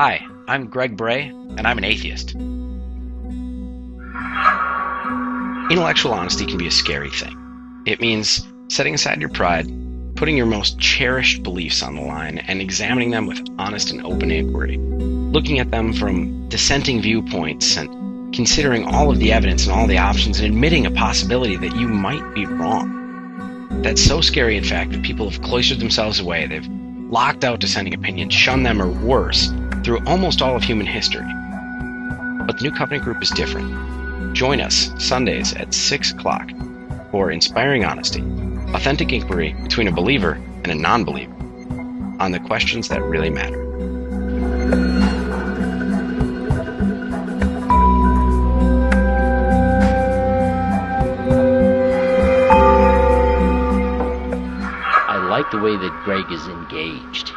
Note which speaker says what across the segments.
Speaker 1: Hi, I'm Greg Brahe, and I'm an atheist. Intellectual honesty can be a scary thing. It means setting aside your pride, putting your most cherished beliefs on the line, and examining them with honest and open inquiry, looking at them from dissenting viewpoints and considering all of the evidence and all the options and admitting a possibility that you might be wrong. That's so scary, in fact, that people have cloistered themselves away. They've locked out dissenting opinions, shunned them, or worse, through almost all of human history. But the New Covenant Group is different. Join us Sundays at 6 o'clock for Inspiring Honesty, authentic inquiry between a believer and a non-believer on the questions that really matter.
Speaker 2: I like the way that Greg is engaged.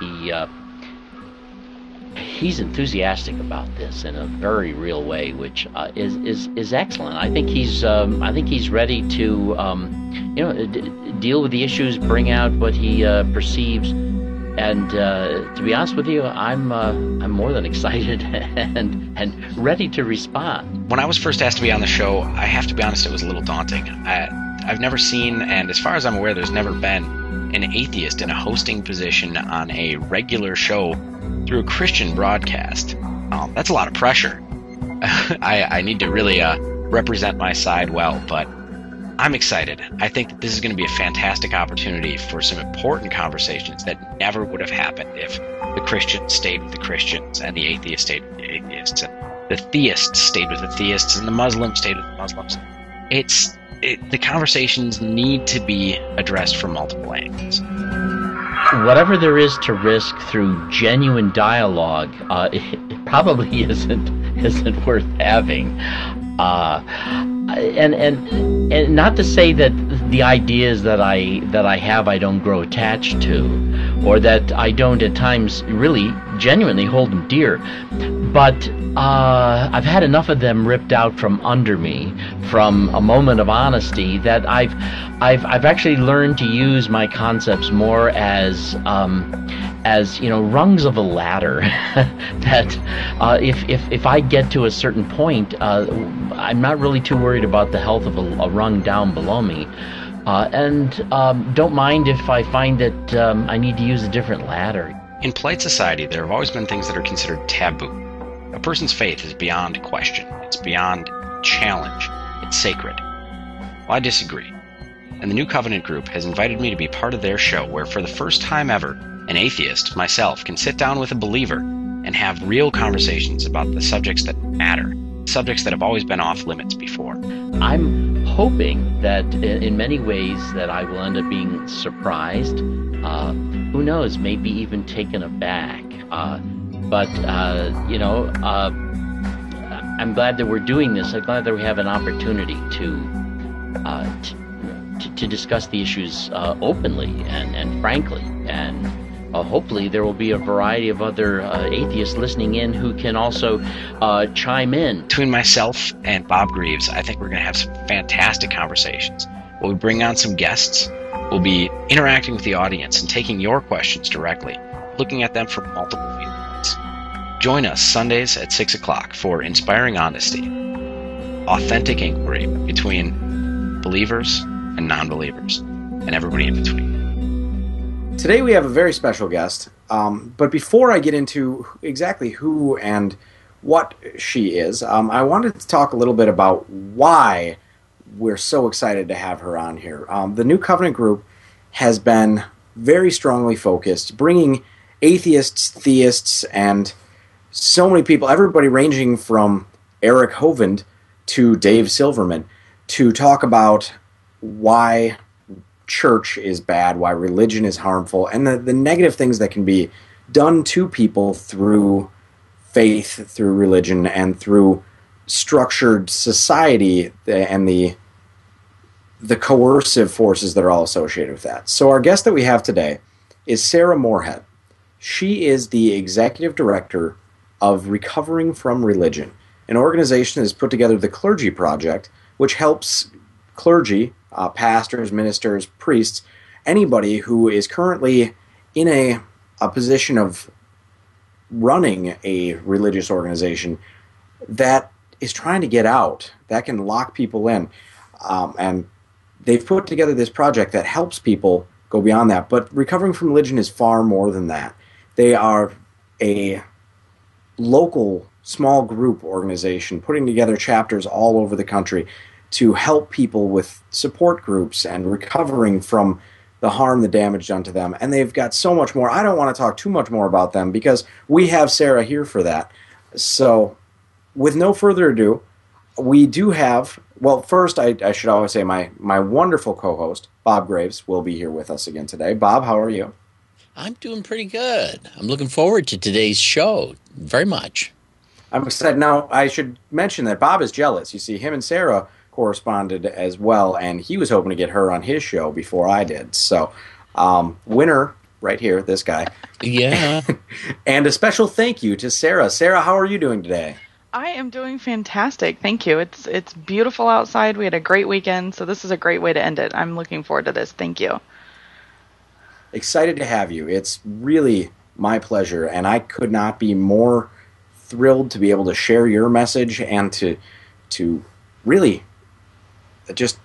Speaker 2: He's enthusiastic about this in a very real way, which is excellent. I think he's ready to deal with the issues, bring out what he perceives, and to be honest with you, I'm more than excited and ready to respond.
Speaker 1: When I was first asked to be on the show, I have to be honest, it was a little daunting. I've never seen, and as far as I'm aware, there's never been an atheist in a hosting position on a regular show through a Christian broadcast. That's a lot of pressure. I need to really represent my side well, but I'm excited. I think that this is going to be a fantastic opportunity for some important conversations that never would have happened if the Christians stayed with the Christians and the atheists stayed with the atheists and the theists stayed with the theists and the Muslims stayed with the Muslims. The conversations need to be addressed from multiple angles.
Speaker 2: Whatever there is to risk through genuine dialogue, it probably isn't worth having. And not to say that the ideas that I have I don't grow attached to, or that I don't at times really genuinely hold them dear, but I've had enough of them ripped out from under me from a moment of honesty that I've actually learned to use my concepts more as rungs of a ladder. That if I get to a certain point, I'm not really too worried about the health of a rung down below me, and don't mind if I find that I need to use a different ladder.
Speaker 1: In polite society, there have always been things that are considered taboo. A person's faith is beyond question. It's beyond challenge. It's sacred. Well, I disagree. And the New Covenant Group has invited me to be part of their show where, for the first time ever, an atheist, myself, can sit down with a believer and have real conversations about the subjects that matter, subjects that have always been off limits before.
Speaker 2: I'm hoping that in many ways that I will end up being surprised. Who knows, maybe even taken aback. But I'm glad that we're doing this. I'm glad that we have an opportunity to discuss the issues openly and frankly. And hopefully there will be a variety of other atheists listening in who can also chime in.
Speaker 1: Between myself and Bob Greaves, I think we're going to have some fantastic conversations. We'll bring on some guests. We'll be interacting with the audience and taking your questions directly, looking at them from multiple viewpoints. Join us Sundays at 6 o'clock for Inspiring Honesty, authentic inquiry between believers and non-believers, and everybody in between.
Speaker 3: Today we have a very special guest, but before I get into exactly who and what she is, I wanted to talk a little bit about why we're so excited to have her on here. The New Covenant Group has been very strongly focused, bringing atheists, theists, and so many people, everybody ranging from Eric Hovind to Dave Silverman, to talk about why church is bad, why religion is harmful, and the negative things that can be done to people through faith, through religion, and through structured society and the coercive forces that are all associated with that. So our guest that we have today is Sarah Morehead. She is the executive director of Recovering from Religion, an organization that has put together the Clergy Project, which helps clergy, pastors, ministers, priests, anybody who is currently in a position of running a religious organization that is trying to get out, that can lock people in. And they've put together this project that helps people go beyond that. But Recovering from Religion is far more than that. They are a local small group organization putting together chapters all over the country to help people with support groups and recovering from the harm, the damage done to them. And they've got so much more. I don't want to talk too much more about them because we have Sarah here for that. So with no further ado, we do have, well, first I should always say my wonderful co-host, Bob Greaves, will be here with us again today. Bob, how are you?
Speaker 4: I'm doing pretty good. I'm looking forward to today's show very much.
Speaker 3: I'm excited. Now, I should mention that Bob is jealous. You see, him and Sarah corresponded as well, and he was hoping to get her on his show before I did. So, winner right here, this guy.
Speaker 4: Yeah.
Speaker 3: And a special thank you to Sarah. Sarah, how are you doing today?
Speaker 5: I am doing fantastic. Thank you. It's beautiful outside. We had a great weekend, so this is a great way to end it. I'm looking forward to this. Thank you.
Speaker 3: Excited to have you. It's really my pleasure, and I could not be more thrilled to be able to share your message and to really just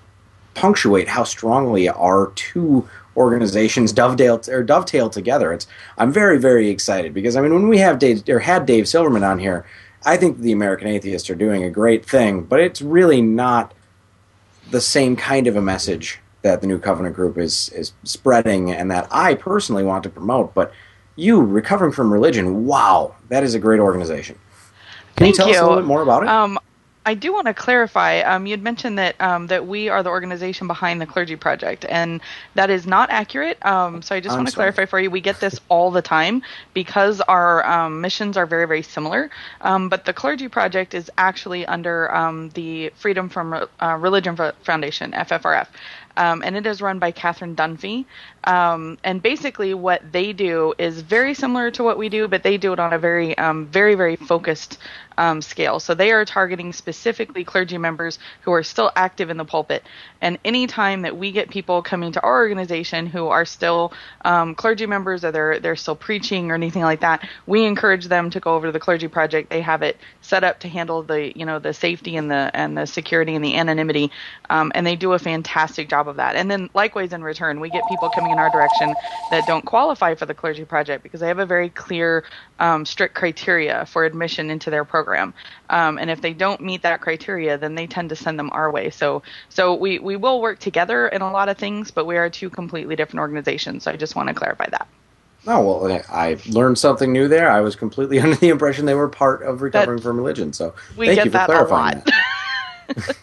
Speaker 3: punctuate how strongly our two organizations dovetail together. I'm very, very excited because, I mean, when we had Dave Silverman on here, I think the American Atheists are doing a great thing, but it's really not the same kind of a message that the New Covenant Group is spreading and that I personally want to promote. But you, Recovering from Religion, wow, that is a great organization. Can you tell us a little bit more about it?
Speaker 5: I do want to clarify. You had mentioned that that we are the organization behind the Clergy Project, and that is not accurate. So I just want to clarify for you. We get this all the time because our missions are very, very similar. But the Clergy Project is actually under the Freedom from Religion Foundation, FFRF. And it is run by Catherine Dunphy. And basically what they do is very similar to what we do, but they do it on a very, very, very focused scale. So they are targeting specifically clergy members who are still active in the pulpit. And any time that we get people coming to our organization who are still clergy members or they're still preaching or anything like that, we encourage them to go over to the Clergy Project. They have it set up to handle the safety and the security and the anonymity, and they do a fantastic job of that. And then likewise in return, we get people coming in our direction that don't qualify for the Clergy Project because they have a very clear, strict criteria for admission into their program. And if they don't meet that criteria, then they tend to send them our way. So we will work together in a lot of things, but we are two completely different organizations. So I just want to clarify that.
Speaker 3: Oh, well, I learned something new there. I was completely under the impression they were part of Recovering from Religion. So thank you for clarifying that.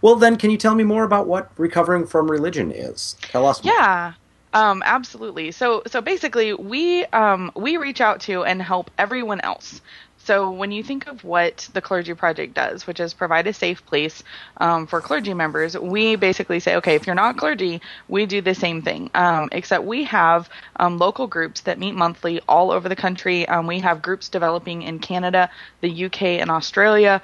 Speaker 3: Well, then, can you tell me more about what Recovering from Religion is? Tell us more.
Speaker 5: Yeah. Absolutely. So basically, we reach out to and help everyone else. So when you think of what the Clergy Project does, which is provide a safe place for clergy members, we basically say, okay, if you're not clergy, we do the same thing, except we have local groups that meet monthly all over the country. We have groups developing in Canada, the UK, and Australia.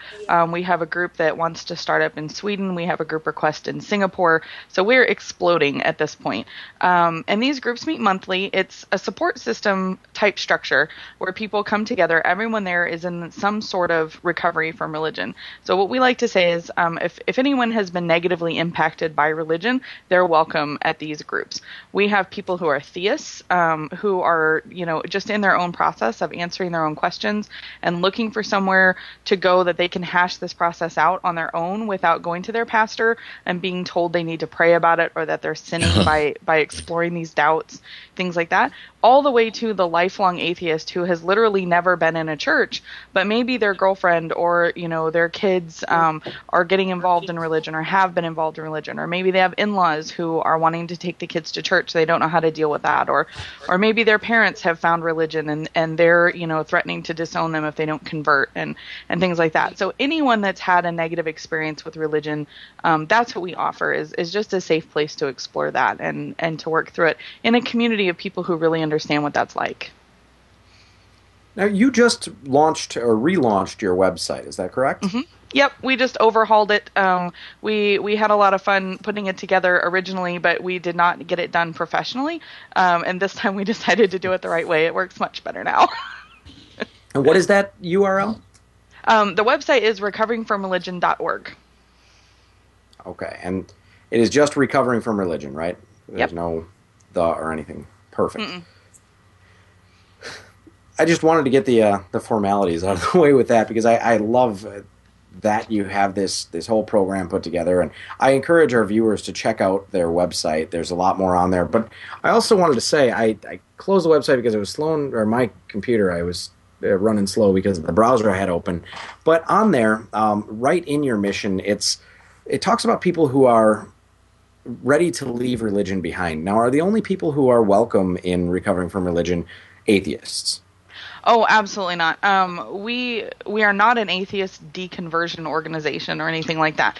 Speaker 5: We have a group that wants to start up in Sweden. We have a group request in Singapore. So we're exploding at this point. And these groups meet monthly. It's a support system type structure where people come together. Everyone there is in some sort of recovery from religion. So what we like to say is if anyone has been negatively impacted by religion, they're welcome at these groups. We have people who are theists, who are, just in their own process of answering their own questions and looking for somewhere to go that they can hash this process out on their own without going to their pastor and being told they need to pray about it or that they're sinning by exploring these doubts, things like that. All the way to the lifelong atheist who has literally never been in a church, but maybe their girlfriend or, their kids are getting involved in religion or have been involved in religion, or maybe they have in-laws who are wanting to take the kids to church. They don't know how to deal with that, or maybe their parents have found religion and they're, threatening to disown them if they don't convert and things like that. So anyone that's had a negative experience with religion, that's what we offer is just a safe place to explore that and to work through it in a community of people who really understand what that's like.
Speaker 3: Now, you just launched or relaunched your website, is that correct?
Speaker 5: Mm-hmm. Yep, we just overhauled it. We had a lot of fun putting it together originally, but we did not get it done professionally. And this time we decided to do it the right way. It works much better now.
Speaker 3: And what is that URL?
Speaker 5: The website is recoveringfromreligion.org.
Speaker 3: Okay, and it is just recovering from religion, right? There's no the or anything. Perfect. Mm-mm. I just wanted to get the formalities out of the way with that, because I love that you have this whole program put together, and I encourage our viewers to check out their website. There's a lot more on there, but I also wanted to say I closed the website because it was slow, or my computer, I was running slow because the browser I had open. But on there, right in your mission, it talks about people who are ready to leave religion behind. Now, are the only people who are welcome in recovering from religion atheists?
Speaker 5: Oh, absolutely not. We are not an atheist deconversion organization or anything like that.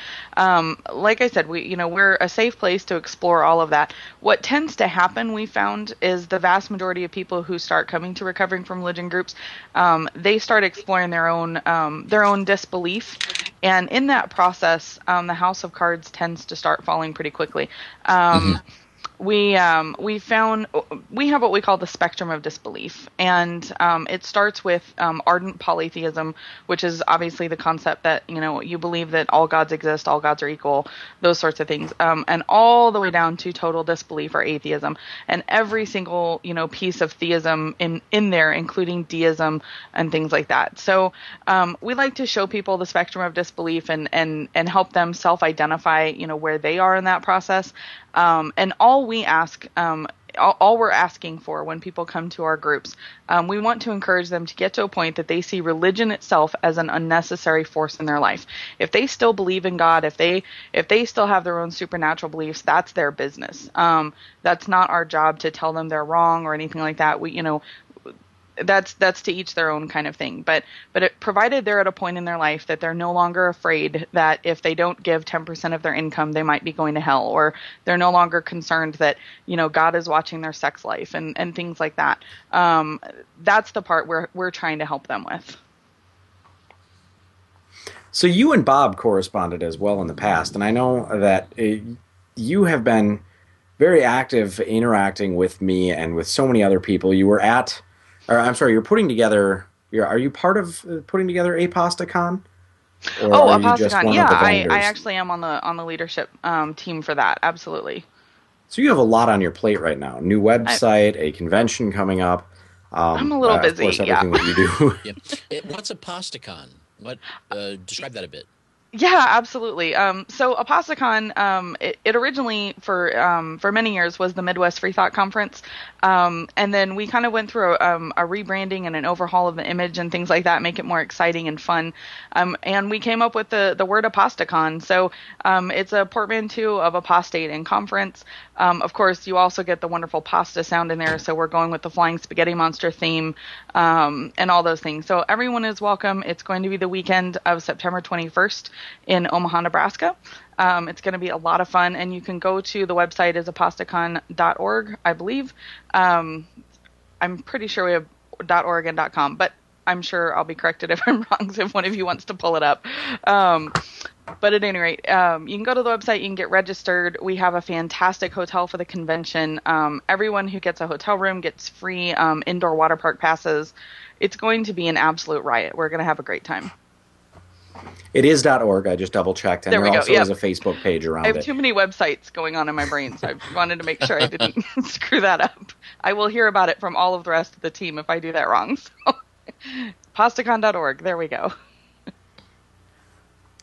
Speaker 5: Like I said, we're a safe place to explore all of that. What tends to happen, we found, is the vast majority of people who start coming to recovering from religion groups, they start exploring their own disbelief, and in that process, the house of cards tends to start falling pretty quickly. We found we have what we call the spectrum of disbelief, and it starts with ardent polytheism, which is obviously the concept that you believe that all gods exist, all gods are equal, those sorts of things, and all the way down to total disbelief or atheism, and every single piece of theism in there, including deism and things like that. So we like to show people the spectrum of disbelief and help them self-identify where they are in that process. And all we're asking for when people come to our groups, we want to encourage them to get to a point that they see religion itself as an unnecessary force in their life. If they still believe in God, if they still have their own supernatural beliefs, that's their business. That's not our job to tell them they're wrong or anything like that. That's to each their own kind of thing. But provided they're at a point in their life that they're no longer afraid that if they don't give 10% of their income, they might be going to hell, or they're no longer concerned that, God is watching their sex life and things like that. That's the part where we're trying to help them with.
Speaker 3: So you and Bob corresponded as well in the past, and I know that you have been very active interacting with me and with so many other people. You were you're putting together. Are you part of putting together ApostaCon?
Speaker 5: ApostaCon. Yeah, I actually am on the leadership team for that. Absolutely.
Speaker 3: So you have a lot on your plate right now. New website, a convention coming up.
Speaker 5: I'm a little busy.
Speaker 3: Of course, everything that you do.
Speaker 4: Yeah. What's ApostaCon? Describe that a bit.
Speaker 5: Yeah, absolutely. So ApostaCon, it originally for many years was the Midwest Free Thought Conference, and then we kind of went through a rebranding and an overhaul of the image and things like that, make it more exciting and fun. And we came up with the word ApostaCon. So it's a portmanteau of apostate and conference. Of course, you also get the wonderful pasta sound in there, so we're going with the flying spaghetti monster theme and all those things. So everyone is welcome. It's going to be the weekend of September 21st. In Omaha, Nebraska. It's going to be a lot of fun, and you can go to the website is apostacon.org, I believe. I'm pretty sure we have .org and .com, but I'm sure I'll be corrected if I'm wrong, so if one of you wants to pull it up. But at any rate, you can go to the website, you can get registered. We have a fantastic hotel for the convention. Everyone who gets a hotel room gets free indoor water park passes. It's going to be an absolute riot. We're going to have a great time.
Speaker 3: It is .org. I just double-checked. And there also is a Facebook page around it.
Speaker 5: I have too mmany websites going on in my brain, so I wanted to make sure I didn't screw that up. I will hear about it from all of the rest of the team if I do that wrong. So, Postacon.org. There we go.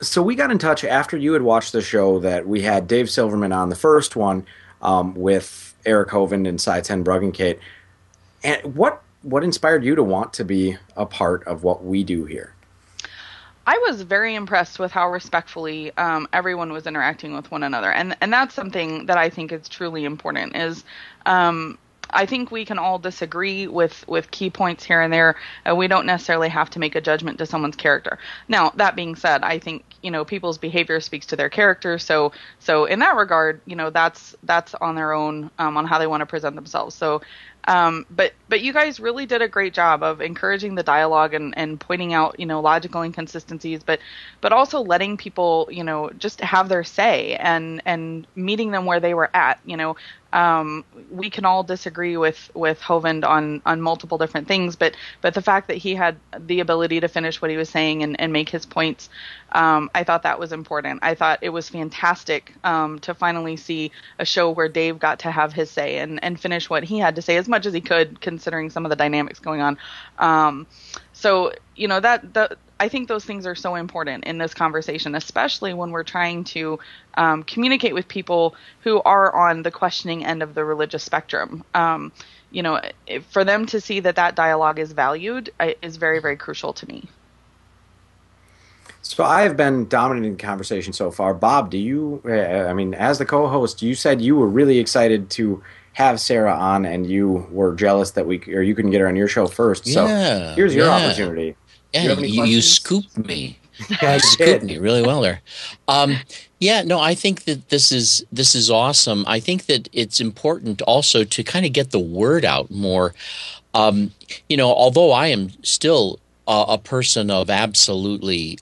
Speaker 3: So we got in touch after you had watched the show that we had Dave Silverman on, the first one, with Eric Hovind and Cy Ten Bruggencate. And what inspired you to want to be a part of what we do here?
Speaker 5: I was very impressed with how respectfully everyone was interacting with one another. And that's something that I think is truly important is I think we can all disagree with key points here and there. We don't necessarily have to make a judgment to someone's character. Now, that being said, I think, people's behavior speaks to their character. So in that regard, that's on their own, on how they want to present themselves. So But you guys really did a great job of encouraging the dialogue and pointing out, logical inconsistencies, but also letting people, just have their say and meeting them where they were at. We can all disagree with Hovind on multiple different things, but the fact that he had the ability to finish what he was saying and make his points, I thought that was important. I thought it was fantastic to finally see a show where Dave got to have his say and finish what he had to say as much as he could, considering some of the dynamics going on. So that I think those things are so important in this conversation, especially when we're trying to communicate with people who are on the questioning end of the religious spectrum. For them to see that dialogue is valued is very, very crucial to me.
Speaker 3: So I have been dominating the conversation so far. Bob, do you, as the co-host, you said you were really excited to have Sarah on, and you were jealous that you couldn't get her on your show first. So here's your opportunity.
Speaker 4: Yeah, you scooped me. You scooped me really well there. I think that this is awesome. I think that it's important also to kind of get the word out more. Although I am still a person of absolutely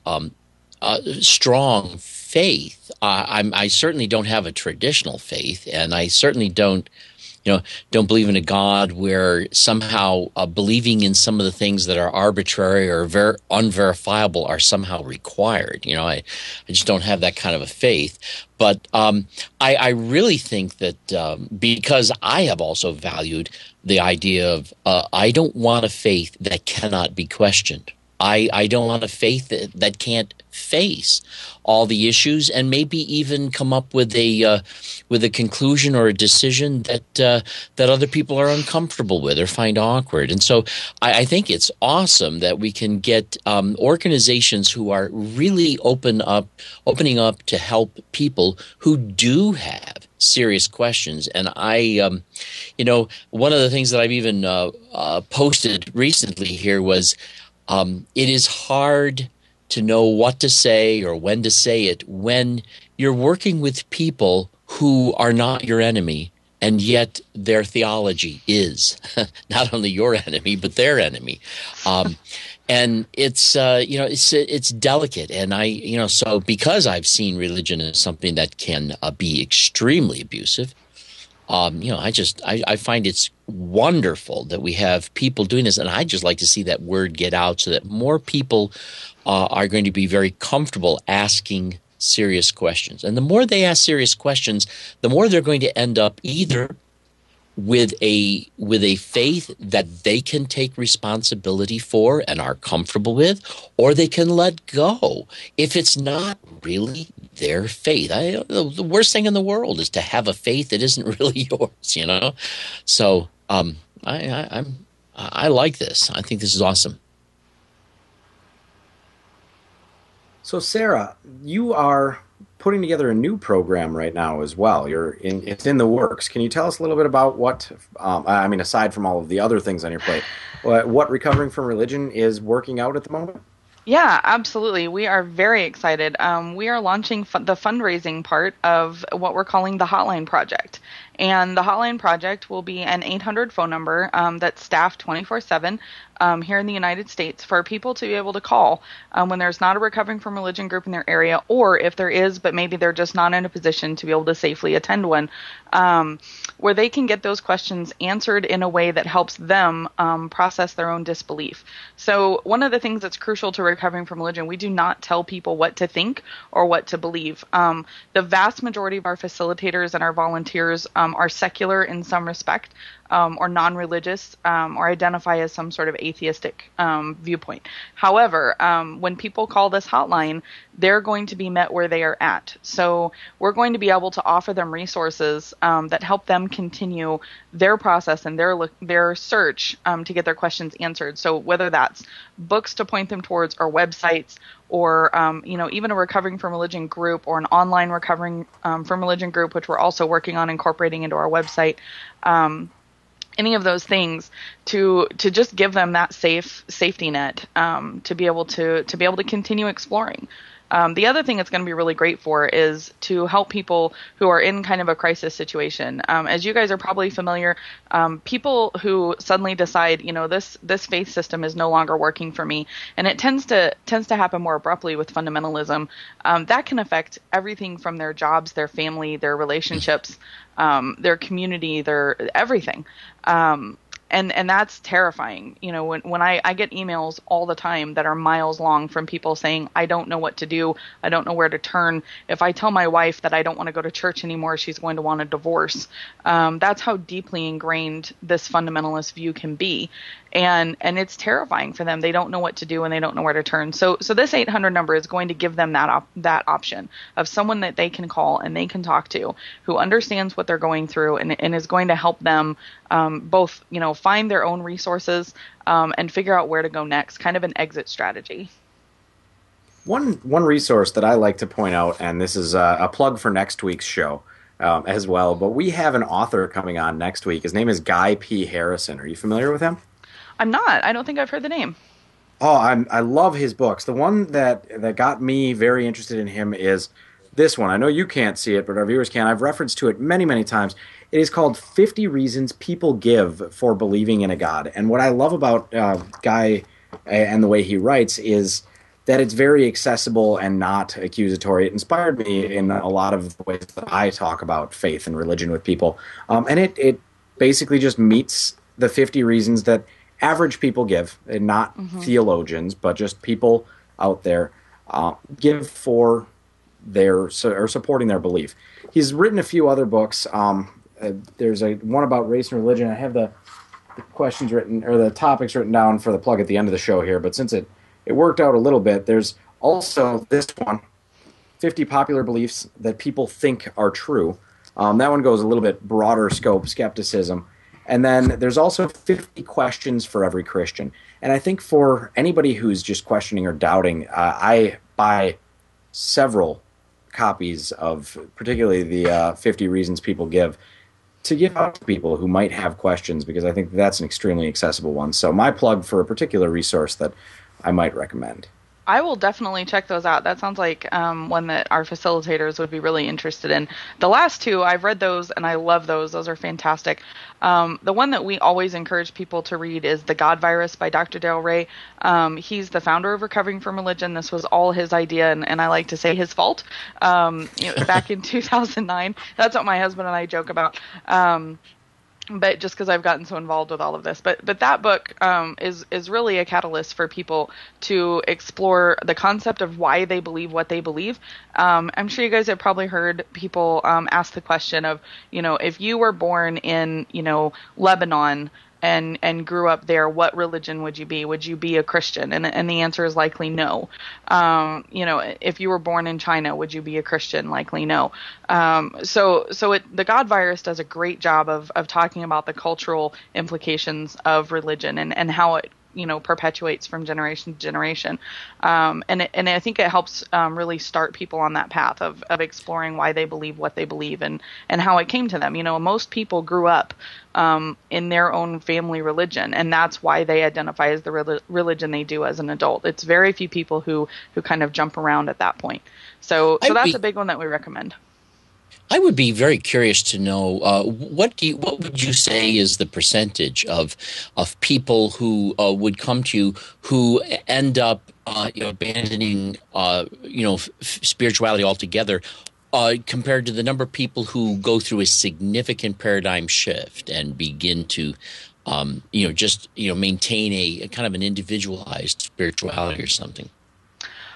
Speaker 4: strong faith, I certainly don't have a traditional faith, and I certainly don't believe in a God where somehow believing in some of the things that are arbitrary or unverifiable are somehow required. I just don't have that kind of a faith. But I really think that because I have also valued the idea of I don't want a faith that cannot be questioned. I don't want a faith that can't face all the issues and maybe even come up with a conclusion or a decision that other people are uncomfortable with or find awkward. And so I think it's awesome that we can get organizations who are really opening up to help people who do have serious questions. And one of the things that I've even posted recently here was it is hard to know what to say or when to say it when you're working with people who are not your enemy, and yet their theology is not only your enemy but their enemy. And it's delicate, and so because I've seen religion as something that can be extremely abusive. I find it's wonderful that we have people doing this, and I'd just like to see that word get out so that more people are going to be very comfortable asking serious questions. And the more they ask serious questions, the more they're going to end up either with a faith that they can take responsibility for and are comfortable with, or they can let go if it's not really their faith. The worst thing in the world is to have a faith that isn't really yours, So I like this. I think this is awesome.
Speaker 3: So Sarah, you are putting together a new program right now as well. It's in the works. Can you tell us a little bit about what, aside from all of the other things on your plate, what Recovering from Religion is working out at the moment?
Speaker 5: Yeah, absolutely. We are very excited. We are launching the fundraising part of what we're calling the Hotline Project. And the Hotline Project will be an 800 phone number that's staffed 24/7 here in the United States for people to be able to call when there's not a Recovering from Religion group in their area, or if there is, but maybe they're just not in a position to be able to safely attend one, where they can get those questions answered in a way that helps them process their own disbelief. So one of the things that's crucial to Recovering from Religion, we do not tell people what to think or what to believe. The vast majority of our facilitators and our volunteers are secular in some respect, or non-religious, or identify as some sort of atheistic viewpoint. However, when people call this hotline, they're going to be met where they are at. So we're going to be able to offer them resources that help them continue their process and their search to get their questions answered. So whether that's books to point them towards, or websites, or even a Recovering from Religion group, or an online Recovering from Religion group, which we're also working on incorporating into our website. Any of those things to just give them that safety net to be able to continue exploring. The other thing it's going to be really great for is to help people who are in kind of a crisis situation. As you guys are probably familiar, people who suddenly decide, this faith system is no longer working for me, and it tends to happen more abruptly with fundamentalism. That can affect everything from their jobs, their family, their relationships, their community, their everything. And that's terrifying. When I get emails all the time that are miles long from people saying, I don't know what to do. I don't know where to turn. If I tell my wife that I don't want to go to church anymore, she's going to want a divorce. That's how deeply ingrained this fundamentalist view can be. And it's terrifying for them. They don't know what to do and they don't know where to turn. So this 800 number is going to give them that option of someone that they can call and they can talk to, who understands what they're going through and is going to help them both, find their own resources and figure out where to go next, kind of an exit strategy.
Speaker 3: One resource that I like to point out, and this is a plug for next week's show as well, but we have an author coming on next week. His name is Guy P. Harrison. Are you familiar with him?
Speaker 5: I'm not. I don't think I've heard the name.
Speaker 3: Oh, I love his books. The one that got me very interested in him is this one. I know you can't see it, but our viewers can. I've referenced to it many, many times. It is called 50 Reasons People Give for Believing in a God. And what I love about Guy and the way he writes is that it's very accessible and not accusatory. It inspired me in a lot of the ways that I talk about faith and religion with people. And it basically just meets the 50 reasons that average people give, and not theologians, but just people out there give for or supporting their belief. He's written a few other books. There's one about race and religion. I have the questions written, or the topics written down for the plug at the end of the show here, but since it worked out a little bit, there's also this one, 50 Popular Beliefs That People Think Are True. That one goes a little bit broader scope, skepticism. And then there's also 50 Questions for Every Christian. And I think for anybody who's just questioning or doubting, I buy several copies of particularly the 50 Reasons People Give to give out to people who might have questions, because I think that's an extremely accessible one. So my plug for a particular resource that I might recommend.
Speaker 5: I will definitely check those out. That sounds like one that our facilitators would be really interested in. The last two, I've read those, and I love those. Those are fantastic. The one that we always encourage people to read is The God Virus by Dr. Dale Ray. He's the founder of Recovering from Religion. This was all his idea, and I like to say his fault. Back in 2009. That's what my husband and I joke about. But just because I've gotten so involved with all of this, but that book is really a catalyst for people to explore the concept of why they believe what they believe. I'm sure you guys have probably heard people ask the question of, if you were born in, Lebanon and grew up there, what religion would you be? Would you be a Christian? And the answer is likely no. If you were born in China, would you be a Christian? Likely no. The God Virus does a great job of talking about the cultural implications of religion and how it perpetuates from generation to generation. And I think it helps really start people on that path of exploring why they believe what they believe and how it came to them. Most people grew up in their own family religion, and that's why they identify as the religion they do as an adult. It's very few people who kind of jump around at that point. So that's a big one that we recommend.
Speaker 4: I would be very curious to know what would you say is the percentage of people who would come to you who end up abandoning spirituality altogether, compared to the number of people who go through a significant paradigm shift and begin to maintain a kind of an individualized spirituality or something?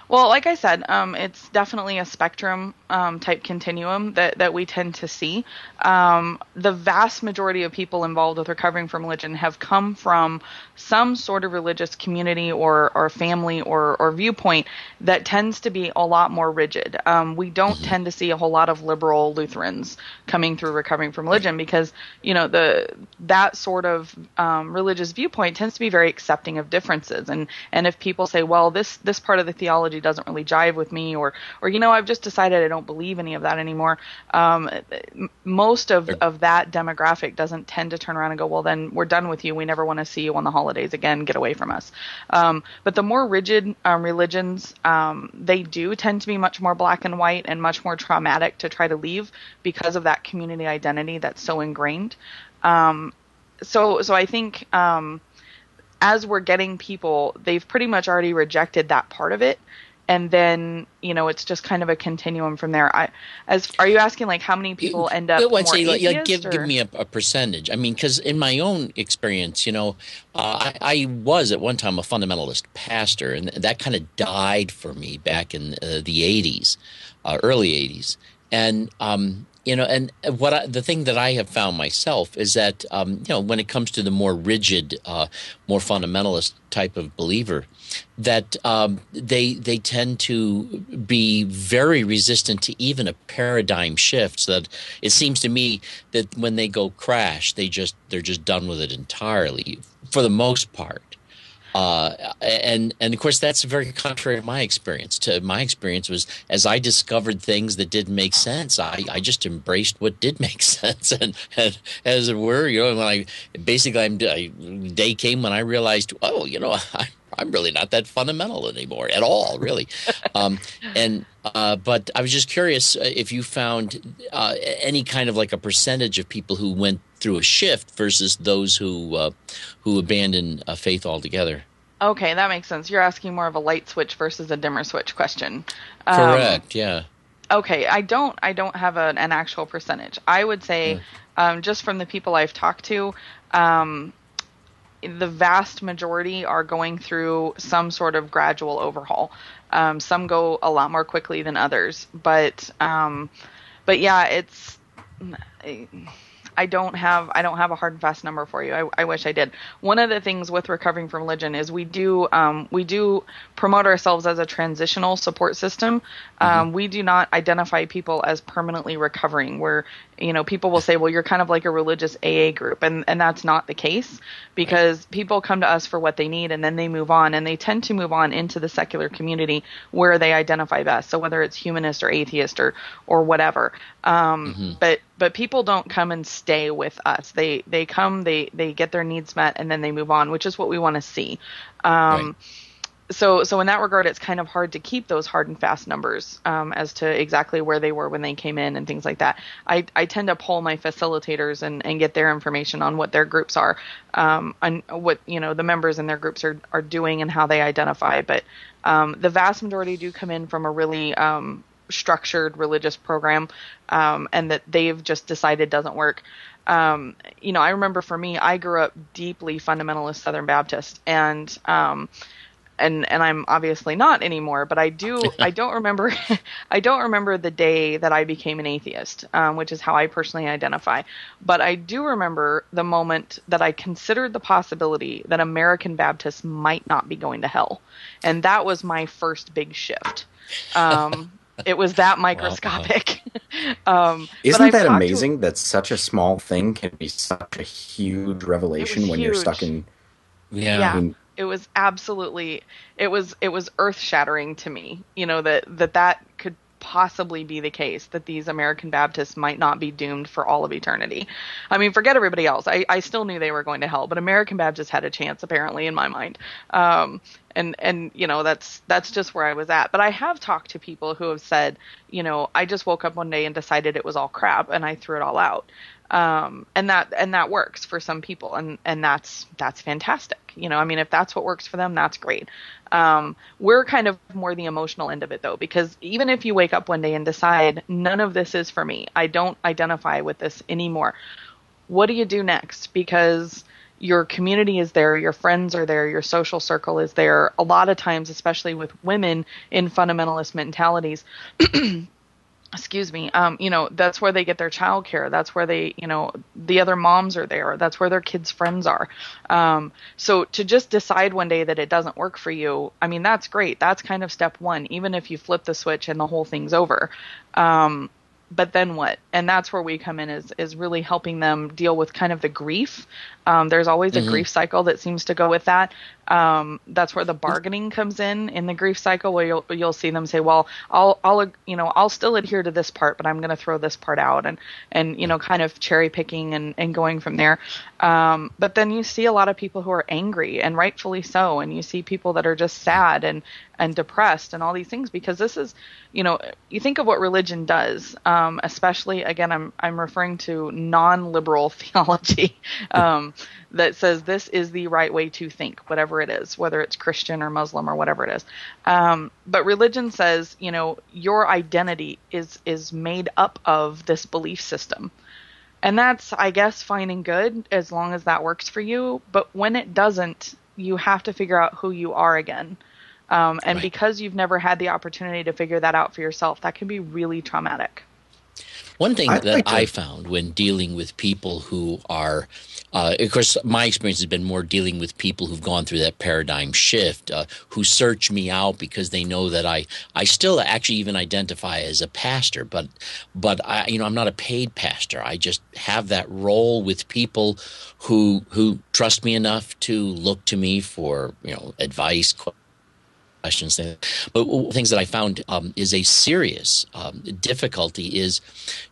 Speaker 5: Well, like I said, it's definitely a spectrum type continuum that we tend to see. The vast majority of people involved with recovering from religion have come from some sort of religious community or family or viewpoint that tends to be a lot more rigid. We don't tend to see a whole lot of liberal Lutherans coming through recovering from religion because, that sort of religious viewpoint tends to be very accepting of differences. And if people say, well, this part of the theology doesn't really jive with me, or I've just decided I don't believe any of that anymore. Most of that demographic doesn't tend to turn around and go, well, then we're done with you. We never want to see you on the holidays again. Get away from us. But the more rigid religions, they do tend to be much more black and white and much more traumatic to try to leave because of that community identity that's so ingrained. So I think as we're getting people, they've pretty much already rejected that part of it. And then, it's just kind of a continuum from there. Are you asking like how many people end up more atheist?
Speaker 4: Give me a percentage. I mean, because in my own experience, I was at one time a fundamentalist pastor, and that kind of died for me back in the 80s, early 80s. And the thing that I have found myself is that when it comes to the more rigid, more fundamentalist type of believer, that they tend to be very resistant to even a paradigm shift. So that it seems to me that when they go crash, they're just done with it entirely for the most part. And of course, that's very contrary to my experience. My experience was, as I discovered things that didn't make sense, I just embraced what did make sense, and as it were, when day came when I realized, I'm really not that fundamental anymore at all, really. But I was just curious if you found any kind of like a percentage of people who went through a shift versus those who abandoned faith altogether.
Speaker 5: Okay, that makes sense. You're asking more of a light switch versus a dimmer switch question.
Speaker 4: Correct. Yeah.
Speaker 5: Okay, I don't have an actual percentage. I would say, just from the people I've talked to, the vast majority are going through some sort of gradual overhaul. Some go a lot more quickly than others, but yeah, I don't have a hard and fast number for you. I wish I did. One of the things with recovering from religion is we do promote ourselves as a transitional support system. We do not identify people as permanently recovering. Where people will say, well, you're kind of like a religious AA group, and that's not the case, because people come to us for what they need and then they move on, and they tend to move on into the secular community where they identify best. So whether it's humanist or atheist or whatever. But people don't come and stay with us. They come, they get their needs met, and then they move on, which is what we want to see. Right. So in that regard, it's kind of hard to keep those hard and fast numbers as to exactly where they were when they came in and things like that. I tend to poll my facilitators and get their information on what their groups are, and what the members in their groups are doing and how they identify. But the vast majority do come in from a really structured religious program, and that they've just decided doesn't work. I remember for me, I grew up deeply fundamentalist Southern Baptist, and I'm obviously not anymore, but I don't remember the day that I became an atheist, which is how I personally identify. But I do remember the moment that I considered the possibility that American Baptists might not be going to hell. And that was my first big shift. It was that microscopic.
Speaker 3: Isn't that amazing that such a small thing can be such a huge revelation when you're stuck in...
Speaker 5: Yeah. It was absolutely, it was earth shattering to me, that could possibly be the case, that these American Baptists might not be doomed for all of eternity. I mean, forget everybody else. I still knew they were going to hell, but American Baptists had a chance, apparently, in my mind. And that's just where I was at. But I have talked to people who have said, I just woke up one day and decided it was all crap, and I threw it all out. And that works for some people, and that's fantastic. If that's what works for them, that's great. We're kind of more the emotional end of it, though, because even if you wake up one day and decide none of this is for me, I don't identify with this anymore, what do you do next? Because your community is there, your friends are there, your social circle is there. A lot of times, especially with women in fundamentalist mentalities, excuse me, that's where they get their childcare. That's where they, the other moms are there. That's where their kids' friends are. So to just decide one day that it doesn't work for you, that's great. That's kind of step one, even if you flip the switch and the whole thing's over. But then what? And that's where we come in, is really helping them deal with kind of the grief. There's always a grief cycle that seems to go with that. That's where the bargaining comes in the grief cycle, where you'll see them say, well, I'll still adhere to this part, but I'm going to throw this part out, and kind of cherry picking and going from there. But then you see a lot of people who are angry, and rightfully so, and you see people that are just sad and depressed and all these things, because this is, you think of what religion does, especially, again, I'm referring to non-liberal theology, that says this is the right way to think, whatever it is, whether it's Christian or Muslim or whatever it is. But religion says, your identity is made up of this belief system. And that's, I guess, fine and good as long as that works for you. But when it doesn't, you have to figure out who you are again. And right. Because you've never had the opportunity to figure that out for yourself, that can be really traumatic.
Speaker 4: One thing that I found when dealing with people who are, of course, my experience has been more dealing with people who've gone through that paradigm shift, who search me out because they know that I still actually even identify as a pastor, but I'm not a paid pastor. I just have that role with people who trust me enough to look to me for advice, questions. But things that I found is a serious difficulty is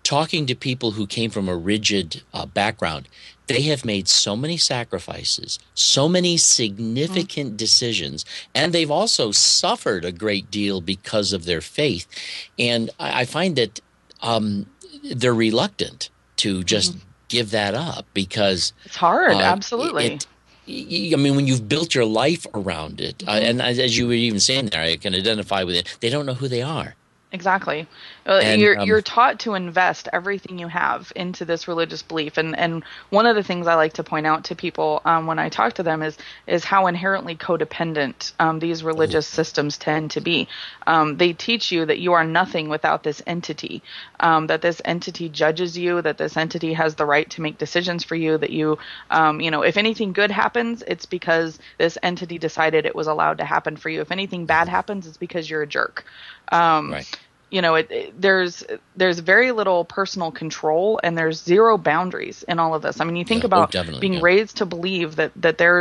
Speaker 4: talking to people who came from a rigid background. They have made so many sacrifices, so many significant decisions, and they've also suffered a great deal because of their faith. And I find that they're reluctant to just give that up because
Speaker 5: it's hard. Absolutely.
Speaker 4: When you've built your life around it, and as you were even saying there, I can identify with it. They don't know who they are.
Speaker 5: Exactly. You're taught to invest everything you have into this religious belief, and one of the things I like to point out to people when I talk to them is how inherently codependent these religious systems tend to be. They teach you that you are nothing without this entity, that this entity judges you, that this entity has the right to make decisions for you, that you, if anything good happens, it's because this entity decided it was allowed to happen for you. If anything bad happens, it's because you're a jerk.
Speaker 4: Right.
Speaker 5: There's very little personal control, and there's zero boundaries in all of this. I mean, you think about being raised to believe that there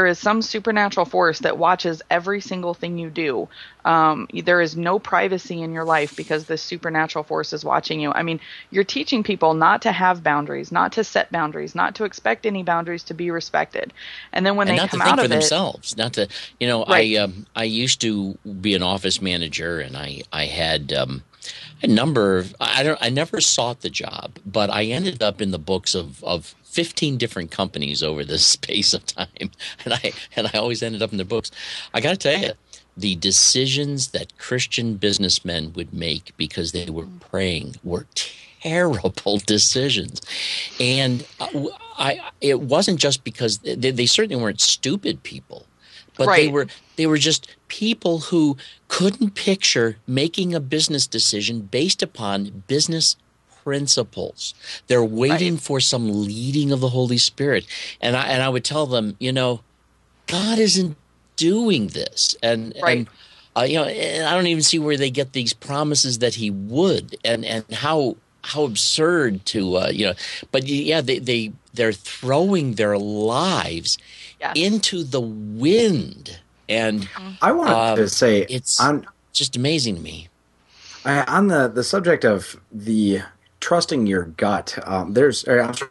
Speaker 5: is some supernatural force that watches every single thing you do. There is no privacy in your life because this supernatural force is watching you. I mean, you're teaching people not to have boundaries, not to set boundaries, not to expect any boundaries to be respected. And then when they come out of it,
Speaker 4: themselves, not to, right. I used to be an office manager, and I had a number of, I never sought the job, but I ended up in the books of 15 different companies over the space of time, and I always ended up in the books. I got to tell you, the decisions that Christian businessmen would make because they were praying were terrible decisions, and it wasn't just because they certainly weren't stupid people. But
Speaker 5: right.
Speaker 4: they were just people who couldn't picture making a business decision based upon business principles. They're waiting for some leading of the Holy Spirit. And I would tell them, God isn't doing this. And I don't even see where they get these promises that he would, and how absurd to but they're throwing their lives into the wind. And
Speaker 3: I wanted to say
Speaker 4: it's just amazing to me.
Speaker 3: On the subject of the trusting your gut,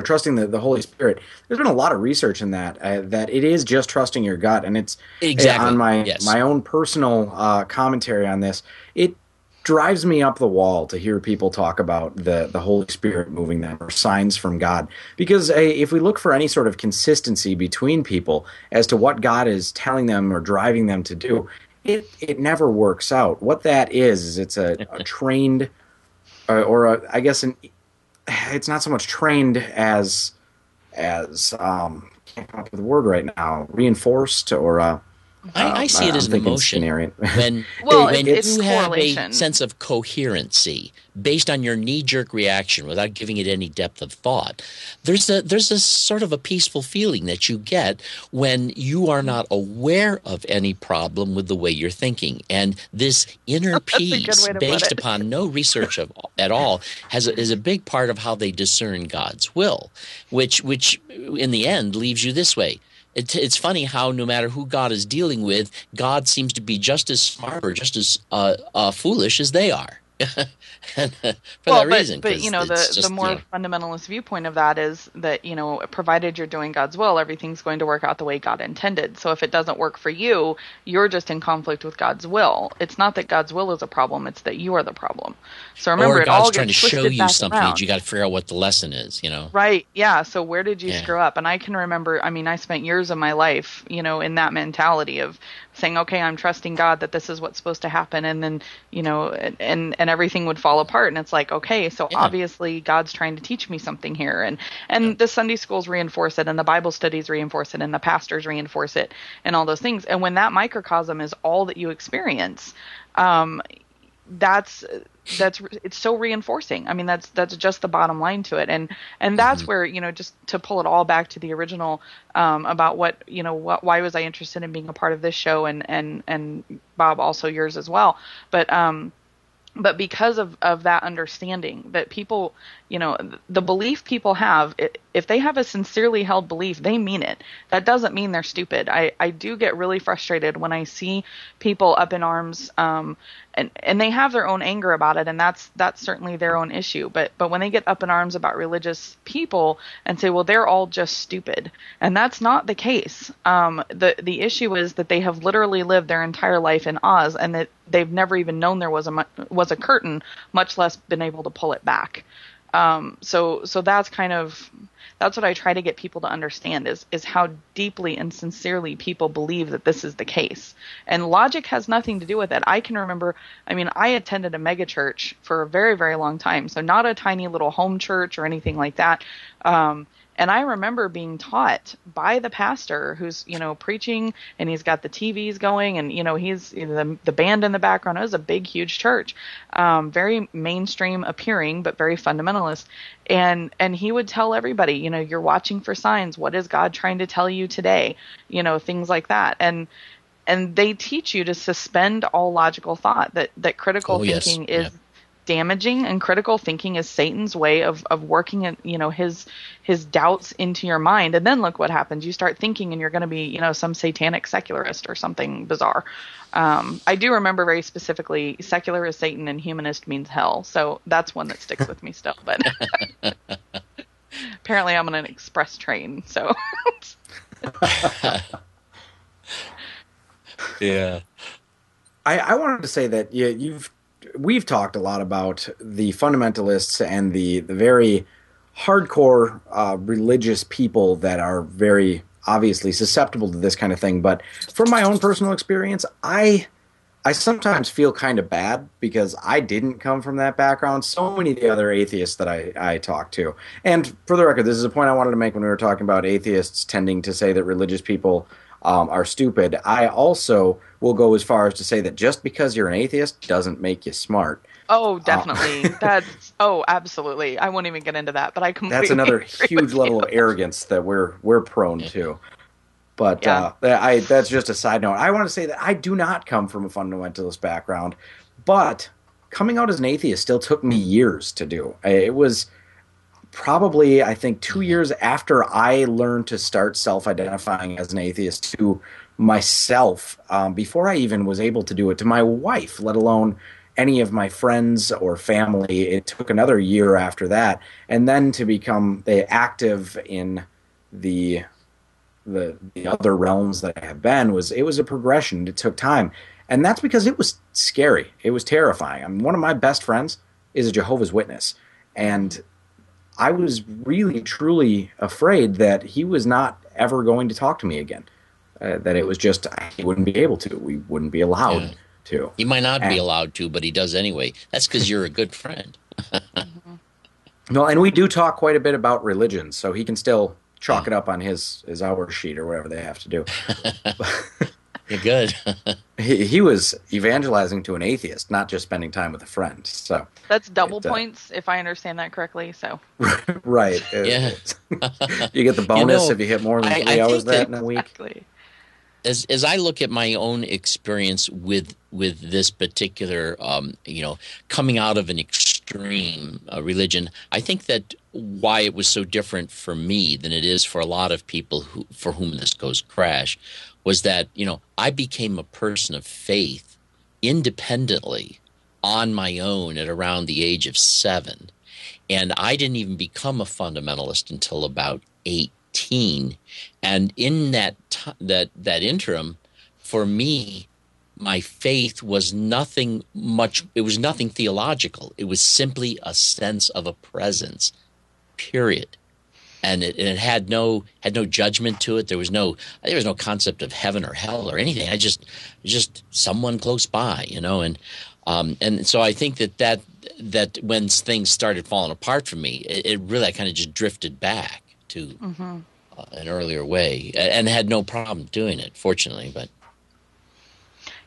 Speaker 3: trusting the Holy Spirit. There's been a lot of research in that it is just trusting your gut, and it's
Speaker 4: exactly
Speaker 3: on my own personal commentary on this. It drives me up the wall to hear people talk about the Holy Spirit moving them or signs from God. Because if we look for any sort of consistency between people as to what God is telling them or driving them to do, it never works out. What that is it's a trained, I guess it's not so much trained as can't come up with a word right now, reinforced or
Speaker 4: I see it as an emotion when
Speaker 5: it's
Speaker 4: you have
Speaker 5: correlation.
Speaker 4: A sense of coherency based on your knee-jerk reaction without giving it any depth of thought. There's a sort of a peaceful feeling that you get when you are not aware of any problem with the way you're thinking, and this inner peace, based upon no research at all, is a big part of how they discern God's will, which in the end leaves you this way. It's funny how no matter who God is dealing with, God seems to be just as smart or just as foolish as they are. And, for
Speaker 5: Well,
Speaker 4: that
Speaker 5: but
Speaker 4: reason,
Speaker 5: but you
Speaker 4: because
Speaker 5: know
Speaker 4: it's
Speaker 5: the
Speaker 4: just,
Speaker 5: more fundamentalist viewpoint of that is that, provided you're doing God's will, everything's going to work out the way God intended. So if it doesn't work for you, you're just in conflict with God's will. It's not that God's will is a problem, it's that you are the problem. So remember,
Speaker 4: or
Speaker 5: it
Speaker 4: God's
Speaker 5: all
Speaker 4: trying to
Speaker 5: gets
Speaker 4: show
Speaker 5: twisted
Speaker 4: you
Speaker 5: back
Speaker 4: something that
Speaker 5: around.
Speaker 4: you got to figure out what the lesson is.
Speaker 5: Right. Yeah. So where did you
Speaker 4: Yeah.
Speaker 5: screw up? And I can remember, I mean, I spent years of my life, in that mentality of saying, okay, I'm trusting God that this is what's supposed to happen. And then, and everything would fall apart. And it's like, okay, so
Speaker 4: Yeah.
Speaker 5: obviously God's trying to teach me something here. And the Sunday schools reinforce it, and the Bible studies reinforce it, and the pastors reinforce it, and all those things. And when that microcosm is all that you experience, um, that's it's so reinforcing. I mean, that's just the bottom line to it. And
Speaker 4: Hmm.
Speaker 5: that's where, just to pull it all back to the original, about why was I interested in being a part of this show, and Bob, also yours as well. But because of that understanding that people, the belief people have, if they have a sincerely held belief, they mean it. That doesn't mean they're stupid. I do get really frustrated when I see people up in arms, and they have their own anger about it, and that's certainly their own issue. But when they get up in arms about religious people and say, well, they're all just stupid, and that's not the case. The issue is that they have literally lived their entire life in Oz, and that they've never even known there was a curtain, much less been able to pull it back. So that's what I try to get people to understand is how deeply and sincerely people believe that this is the case. And logic has nothing to do with it. I can remember, I mean, I attended a mega church for a very, very long time. So not a tiny little home church or anything like that. And I remember being taught by the pastor who's, preaching, and he's got the TVs going, and, he's the band in the background. It was a big, huge church, very mainstream appearing, but very fundamentalist. And he would tell everybody, you're watching for signs. What is God trying to tell you today? Things like that. And they teach you to suspend all logical thought, that critical
Speaker 4: Oh, yes.
Speaker 5: thinking is
Speaker 4: Yeah.
Speaker 5: damaging, and critical thinking is Satan's way of working his doubts into your mind. And then look what happens. You start thinking, and you're going to be, some satanic secularist or something bizarre. I do remember very specifically, secular is Satan and humanist means hell. So that's one that sticks with me still. But apparently I'm on an express train. So
Speaker 4: Yeah.
Speaker 3: I wanted to say that we've talked a lot about the fundamentalists and the very hardcore religious people that are very obviously susceptible to this kind of thing. But from my own personal experience, I sometimes feel kind of bad because I didn't come from that background. So many of the other atheists that I talk to. And for the record, this is a point I wanted to make when we were talking about atheists tending to say that religious people are stupid. I also will go as far as to say that just because you're an atheist doesn't make you smart.
Speaker 5: oh, definitely. Absolutely. I won't even get into that, but I completely
Speaker 3: That's another
Speaker 5: agree
Speaker 3: huge
Speaker 5: with
Speaker 3: level
Speaker 5: you.
Speaker 3: of arrogance that we're prone to. But
Speaker 5: Yeah.
Speaker 3: that's just a side note. I want to say that I do not come from a fundamentalist background, but coming out as an atheist still took me years to do. It was probably, I think, 2 years after I learned to start self-identifying as an atheist to myself, before I even was able to do it to my wife, let alone any of my friends or family. It took another year after that, and then to become active in the the other realms that I have been it was a progression. It took time, and that's because it was scary. It was terrifying. I mean, one of my best friends is a Jehovah's Witness, and I was really truly afraid that he was not ever going to talk to me again. That it was just he wouldn't be able to. We wouldn't be
Speaker 4: Yeah.
Speaker 3: allowed to.
Speaker 4: He might not be
Speaker 3: And,
Speaker 4: allowed to, but he does anyway. That's because you're a good friend.
Speaker 5: Mhm.
Speaker 3: no, and we do talk quite a bit about religion, so he can still chalk
Speaker 4: Yeah.
Speaker 3: it up on his hour sheet or whatever they have to do.
Speaker 4: You're good.
Speaker 3: He was evangelizing to an atheist, not just spending time with a friend. So
Speaker 5: That's double
Speaker 3: it,
Speaker 5: points, if I understand that correctly. So
Speaker 3: right,
Speaker 4: Yeah.
Speaker 3: you get the bonus if you hit more than
Speaker 4: I
Speaker 3: 3 hours
Speaker 4: think that
Speaker 3: in a week.
Speaker 5: exactly.
Speaker 4: as I look at my own experience with this particular, coming out of an extreme religion. I think that why it was so different for me than it is for a lot of people for whom this goes crash was that, I became a person of faith independently on my own at around the age of 7. And I didn't even become a fundamentalist until about 18. And in that interim, for me, my faith was nothing much. It was nothing theological. It was simply a sense of a presence, period. And it had no judgment to it. There was no concept of heaven or hell or anything. Just someone close by, and so I think that when things started falling apart for me, it really, I kind of just drifted back to an earlier way and had no problem doing it, fortunately. But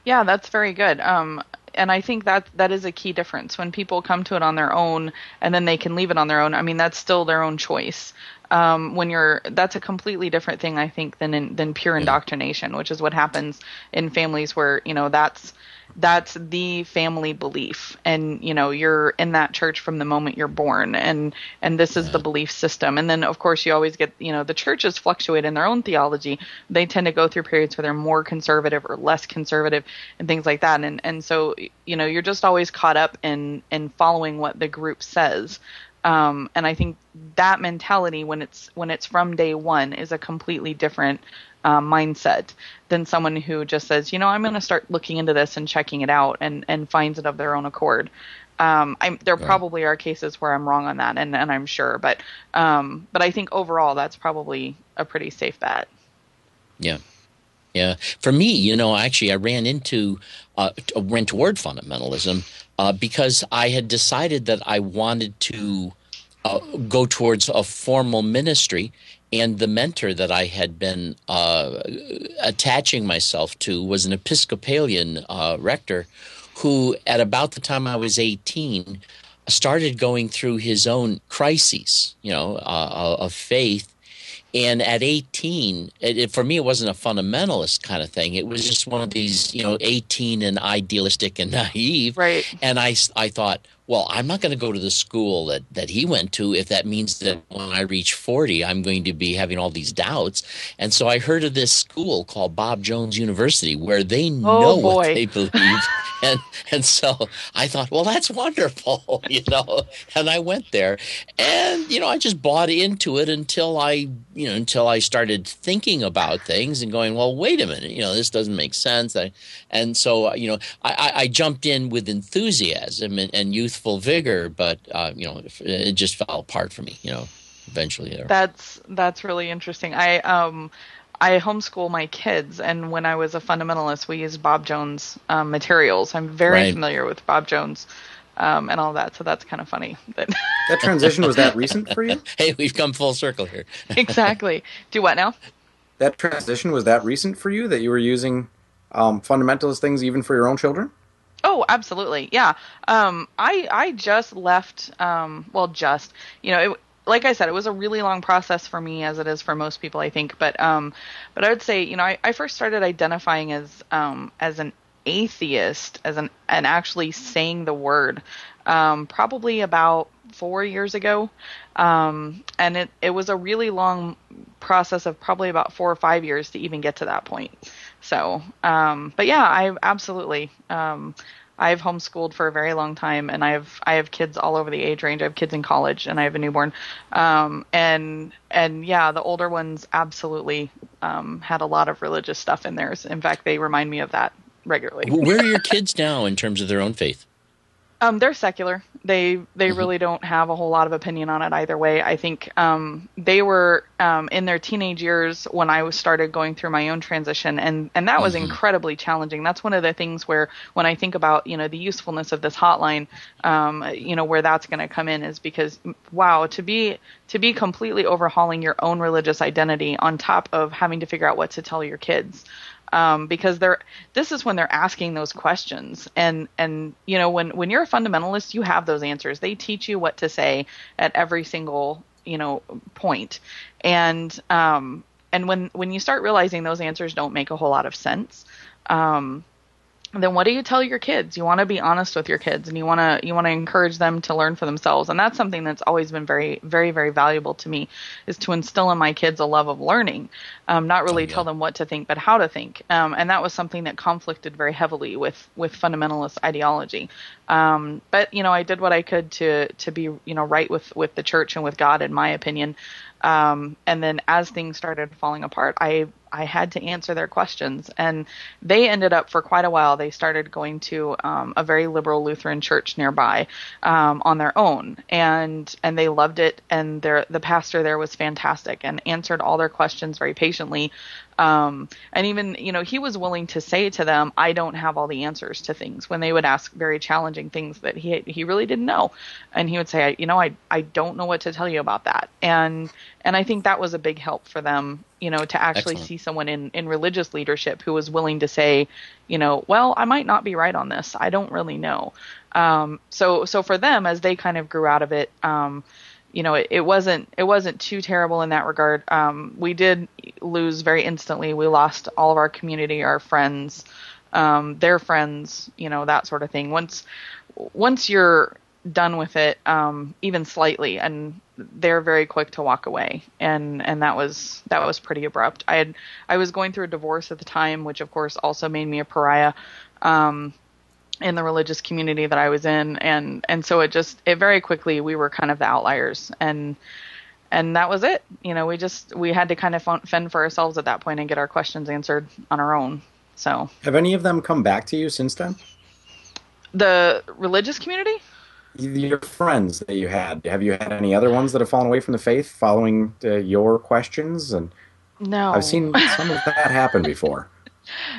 Speaker 5: yeah, that's very good. And I think that is a key difference when people come to it on their own and then they can leave it on their own. I mean, that's still their own choice. That's a completely different thing, I think, than pure indoctrination, which is what happens in families where, that's the family belief, and you're in that church from the moment you're born, and this is the belief system. And then of course you always get, the churches fluctuate in their own theology. They tend to go through periods where they're more conservative or less conservative and things like that, and so you're just always caught up in following what the group says. And I think that mentality, when it's from day one, is a completely different mindset than someone who just says, I'm going to start looking into this and checking it out and finds it of their own accord. There probably are cases where I'm wrong on that, and I'm sure, but I think overall that's probably a pretty safe bet.
Speaker 4: Yeah. Yeah. For me, actually I went toward fundamentalism because I had decided that I wanted to go towards a formal ministry. And the mentor that I had been attaching myself to was an Episcopalian rector who, at about the time I was 18, started going through his own crises, of faith. And at 18, for me, it wasn't a fundamentalist kind of thing. It was just one of these, 18 and idealistic and naive.
Speaker 5: Right.
Speaker 4: And I thought, well, I'm not going to go to the school that he went to if that means that when I reach 40, I'm going to be having all these doubts. And so I heard of this school called Bob Jones University where they know what they believe. And so I thought, well, that's wonderful, and I went there and, I just bought into it until I started thinking about things and going, well, wait a minute, this doesn't make sense. And so, I jumped in with enthusiasm and youthful vigor, but, it just fell apart for me, eventually there.
Speaker 5: That's really interesting. I homeschool my kids, and when I was a fundamentalist, we used Bob Jones materials. I'm very familiar with Bob Jones and all that, so that's kind of funny. That
Speaker 3: transition, was that recent for you?
Speaker 4: Hey, we've come full circle here.
Speaker 5: Exactly. Do what now?
Speaker 3: That transition, was that recent for you, that you were using fundamentalist things even for your own children?
Speaker 5: Oh, absolutely. Yeah. I just left, like I said, it was a really long process for me, as it is for most people, I think. But I would say, I first started identifying as an atheist, and actually saying the word, probably about 4 years ago. And it was a really long process of probably about 4 or 5 years to even get to that point. So, but yeah, I absolutely, I've homeschooled for a very long time, and I have kids all over the age range. I have kids in college, and I have a newborn. And yeah, the older ones absolutely had a lot of religious stuff in theirs. In fact, they remind me of that regularly.
Speaker 4: Where are your kids now in terms of their own faith?
Speaker 5: They're secular. They really don't have a whole lot of opinion on it either way. I think they were in their teenage years when I started going through my own transition, and that was incredibly challenging. That's one of the things where, when I think about the usefulness of this hotline, where that's going to come in, is because, wow, to be completely overhauling your own religious identity on top of having to figure out what to tell your kids. Because this is when they're asking those questions, and when you're a fundamentalist, you have those answers. They teach you what to say at every single point, and when you start realizing those answers don't make a whole lot of sense, then what do you tell your kids? You want to be honest with your kids, and you want to encourage them to learn for themselves. And that's something that's always been very, very, very valuable to me, is to instill in my kids a love of learning, not really tell them what to think, but how to think. And that was something that conflicted very heavily with fundamentalist ideology. But I did what I could to be right with the church and with God, in my opinion. And then as things started falling apart, I had to answer their questions, and they ended up, for quite a while, they started going to a very liberal Lutheran church nearby on their own, and they loved it, and the pastor there was fantastic and answered all their questions very patiently. And even, he was willing to say to them, I don't have all the answers to things, when they would ask very challenging things that he really didn't know. And he would say, I don't know what to tell you about that. And I think that was a big help for them, to actually
Speaker 4: Excellent.
Speaker 5: see someone in religious leadership who was willing to say, well, I might not be right on this. I don't really know. So for them, as they kind of grew out of it, it wasn't too terrible in that regard. We did lose very instantly. We lost all of our community, our friends, their friends, that sort of thing. Once you're done with it, even slightly, and they're very quick to walk away. And that was pretty abrupt. I was going through a divorce at the time, which of course also made me a pariah. In the religious community that I was in, and so it very quickly, we were kind of the outliers, and that was it. We had to kind of fend for ourselves at that point and get our questions answered on our own. So,
Speaker 3: Have any of them come back to you since then?
Speaker 5: the religious community?
Speaker 3: Your friends that you had, have you had any other ones that have fallen away from the faith following your questions? And
Speaker 5: No.
Speaker 3: I've seen some of that happen before.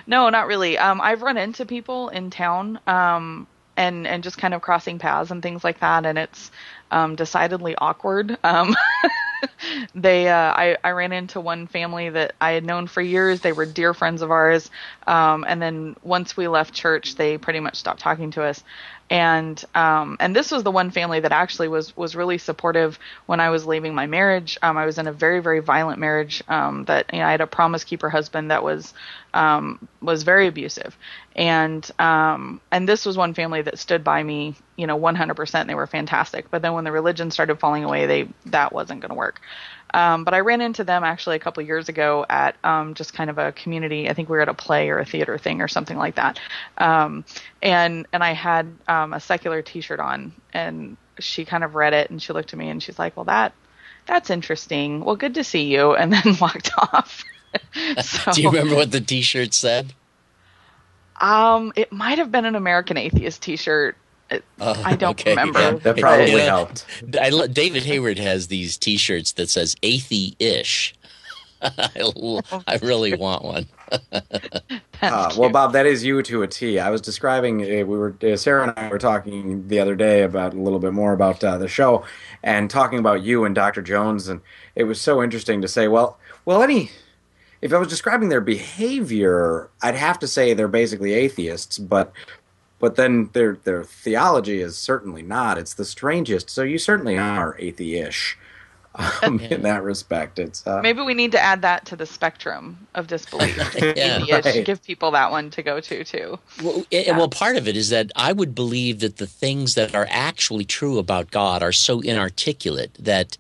Speaker 5: No, not really. I've run into people in town, and just kind of crossing paths and things like that, and it's decidedly awkward. I ran into one family that I had known for years. They were dear friends of ours, and then once we left church, they pretty much stopped talking to us. And this was the one family that actually was really supportive when I was leaving my marriage. I was in a very, very violent marriage, that I had a Promise Keeper husband that was very abusive. And this was one family that stood by me, 100%. They were fantastic. But then when the religion started falling away, that wasn't going to work. But I ran into them actually a couple years ago at just kind of a community. I think we were at a play or a theater thing or something like that. And I had a secular T-shirt on, and she kind of read it, and she looked at me and she's like, "Well, that's interesting. Well, good to see you," and then walked off. So,
Speaker 4: do you remember what the T-shirt said?
Speaker 5: It might have been an American Atheist T-shirt. I don't remember.
Speaker 3: Yeah, that probably helped.
Speaker 4: David Hayward has these T-shirts that says "Athe-ish." I really want one.
Speaker 3: Well, Bob, that is you to a T. I was describing, Sarah and I were talking the other day about a little bit more about the show, and talking about you and Dr. Jones, and it was so interesting to say, if I was describing their behavior, I'd have to say they're basically atheists, but then their theology is certainly not. It's the strangest. So you certainly are athe-ish. In that respect, it's
Speaker 5: maybe we need to add that to the spectrum of disbelief. Right. Give people that one to go to too.
Speaker 4: Well, part of it is that I would believe that the things that are actually true about God are so inarticulate that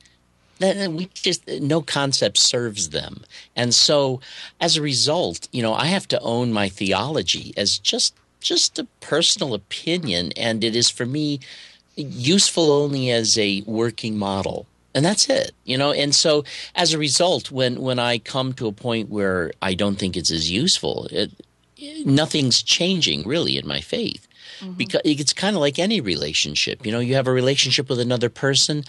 Speaker 4: we just, no concept serves them, and so as a result, I have to own my theology as just a personal opinion, and it is for me useful only as a working model. And that's it, And so, as a result, when I come to a point where I don't think it's as useful, nothing's changing really in my faith, because it's kind of like any relationship. You have a relationship with another person.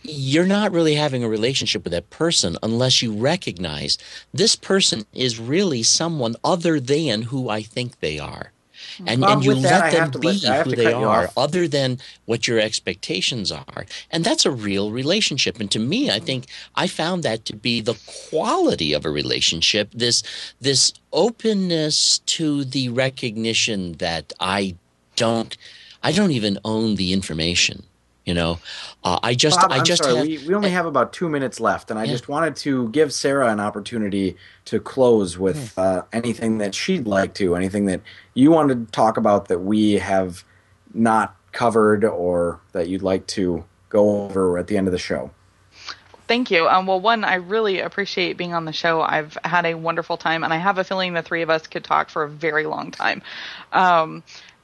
Speaker 4: You're not really having a relationship with that person unless you recognize this person is really someone other than who I think they are. And you let them be who they are, other than what your expectations are. And that's a real relationship. And to me, I think I found that to be the quality of a relationship, this openness to the recognition that I don't even own the information. You know,
Speaker 3: Bob, I'm sorry. We only have about 2 minutes left, and I just wanted to give Sarah an opportunity to close with anything that she'd like to, anything that you wanted to talk about that we have not covered, or that you'd like to go over at the end of the show.
Speaker 5: Thank you. Well, one, I really appreciate being on the show. I've had a wonderful time, and I have a feeling the three of us could talk for a very long time.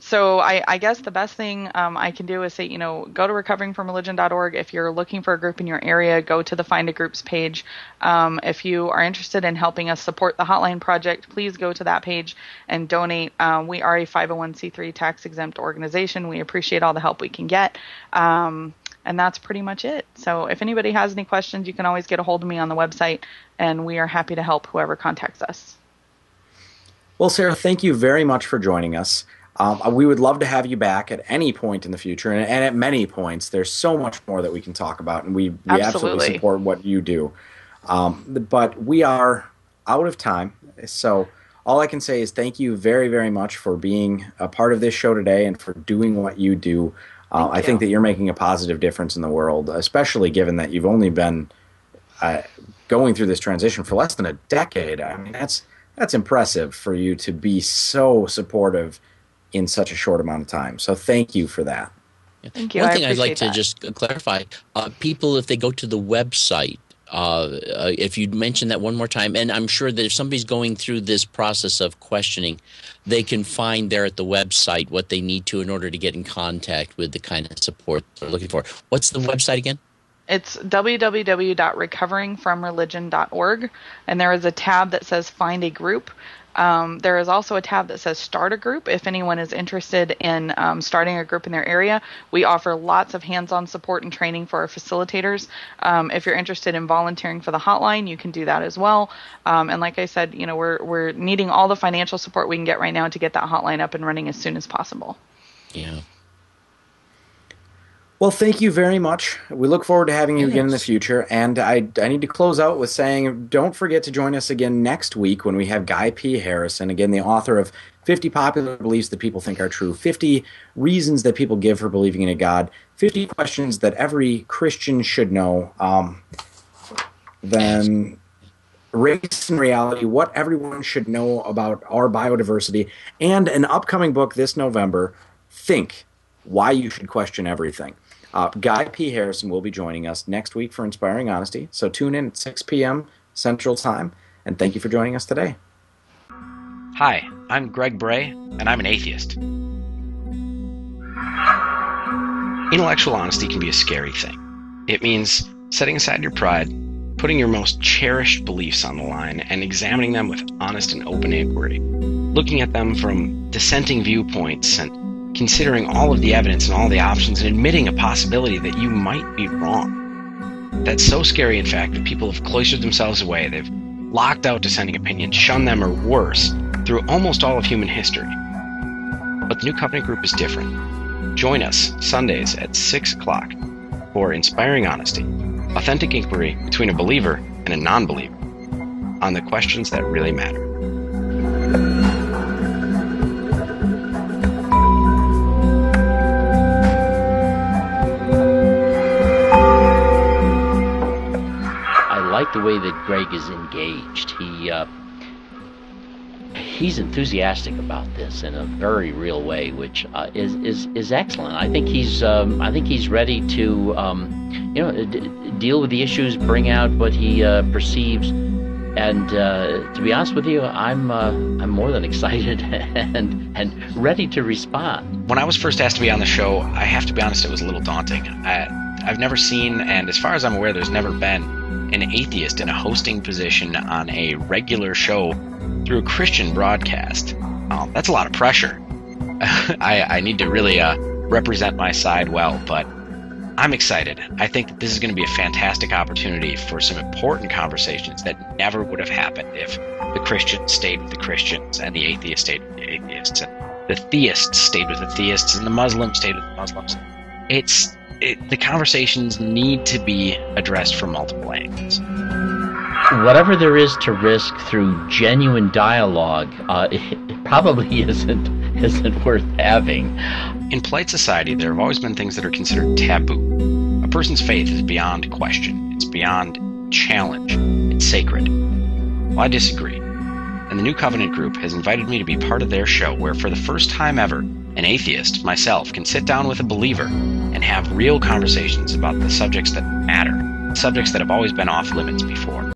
Speaker 5: So I guess the best thing I can do is say, go to recoveringfromreligion.org. If you're looking for a group in your area, go to the Find a Groups page. If you are interested in helping us support the Hotline Project, please go to that page and donate. We are a 501c3 tax-exempt organization. We appreciate all the help we can get. And that's pretty much it. So if anybody has any questions, you can always get a hold of me on the website, and we are happy to help whoever contacts us.
Speaker 3: Well, Sarah, thank you very much for joining us. We would love to have you back at any point in the future, and at many points. There's so much more that we can talk about, and we absolutely support what you do. But we are out of time, so all I can say is thank you very, very much for being a part of this show today and for doing what you do. I think that you're making a positive difference in the world, especially given that you've only been going through this transition for less than a decade. I mean, that's impressive for you to be so supportive in such a short amount of time. So thank you for that.
Speaker 5: Thank you.
Speaker 4: One thing I'd like to just clarify, people, if they go to the website, if you'd mention that one more time, and I'm sure that if somebody's going through this process of questioning, they can find there at the website what they need to in order to get in contact with the kind of support they're looking for. What's the website again?
Speaker 5: It's www.recoveringfromreligion.org, and there is a tab that says Find a Group. There is also a tab that says Start a Group if anyone is interested in starting a group in their area. We offer lots of hands-on support and training for our facilitators. If you're interested in volunteering for the hotline, you can do that as well. And like I said, we're needing all the financial support we can get right now to get that hotline up and running as soon as possible.
Speaker 4: Yeah.
Speaker 3: Well, thank you very much. We look forward to having you again in the future. And I need to close out with saying, don't forget to join us again next week when we have Guy P. Harrison, again, the author of 50 Popular Beliefs That People Think Are True, 50 Reasons That People Give for Believing in a God, 50 Questions That Every Christian Should Know, then Race and Reality, What Everyone Should Know About Our Biodiversity, and an upcoming book this November, Think, Why You Should Question Everything. Guy P. Harrison will be joining us next week for Inspiring Honesty, so tune in at 6 p.m. Central Time, and thank you for joining us today.
Speaker 1: Hi, I'm Greg Brahe, and I'm an atheist. Intellectual honesty can be a scary thing. It means setting aside your pride, putting your most cherished beliefs on the line, and examining them with honest and open inquiry, looking at them from dissenting viewpoints and considering all of the evidence and all the options and admitting a possibility that you might be wrong. That's so scary, in fact, that people have cloistered themselves away. They've locked out dissenting opinions, shunned them, or worse, through almost all of human history. But the New Covenant Group is different. Join us Sundays at 6 o'clock for Inspiring Honesty, authentic inquiry between a believer and a non-believer on the questions that really matter.
Speaker 2: The way that Greg is engaged, he's enthusiastic about this in a very real way, which is excellent. I think he's ready to deal with the issues, bring out what he perceives, and to be honest with you, I'm more than excited and ready to respond.
Speaker 1: When I was first asked to be on the show, I have to be honest, it was a little daunting. I've never seen, and as far as I'm aware, there's never been an atheist in a hosting position on a regular show through a Christian broadcast. That's a lot of pressure. I need to really represent my side well, but I'm excited. I think that this is going to be a fantastic opportunity for some important conversations that never would have happened if the Christians stayed with the Christians and the atheists stayed with the atheists and the theists stayed with the theists and the Muslims stayed with the Muslims. The conversations need to be addressed from multiple angles.
Speaker 2: Whatever there is to risk through genuine dialogue, it probably isn't isn't worth having.
Speaker 1: In polite society, there have always been things that are considered taboo. A person's faith is beyond question. It's beyond challenge. It's sacred. Well, I disagree. And the New Covenant group has invited me to be part of their show where, for the first time ever, an atheist, myself, can sit down with a believer and have real conversations about the subjects that matter, subjects that have always been off limits before.